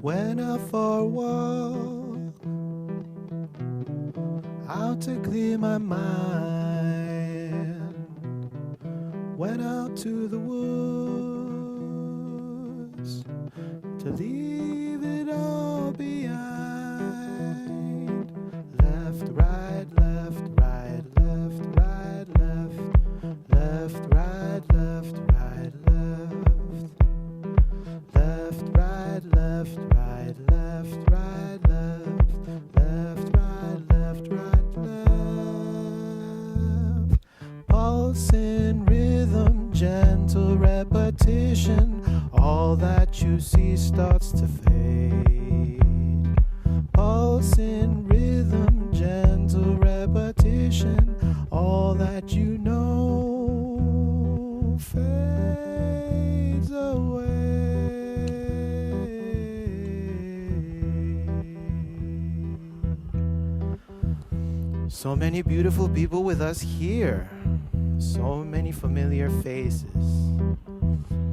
Went out for a walk, out to clear my mind. Went out to the woods to leave it all behind. Left, right, left, right, left, right, left, left, right, left, right, left, left, right, left, right, left, right, left, left, right, left, right, left. Pulse in rhythm, gentle repetition. All that you see starts to fade. Pulse in rhythm, gentle repetition. All that you know fades away. So many beautiful people with us here. So many familiar faces.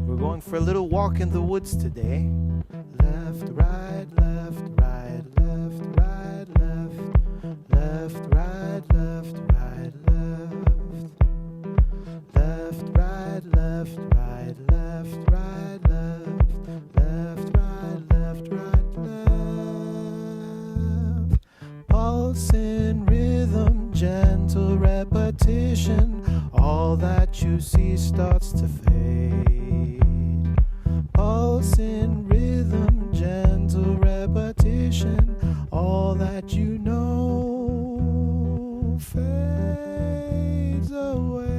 We're going for a little walk in the woods today. Left, right, left, right, left, right, left, left, right, left, right, left, left, right, left, right, left, right, left, left, right, left, right, left. Pulse in rhythm, gentle repetition. All that you see starts to fade. Pulse in rhythm, gentle repetition. All that you know fades away.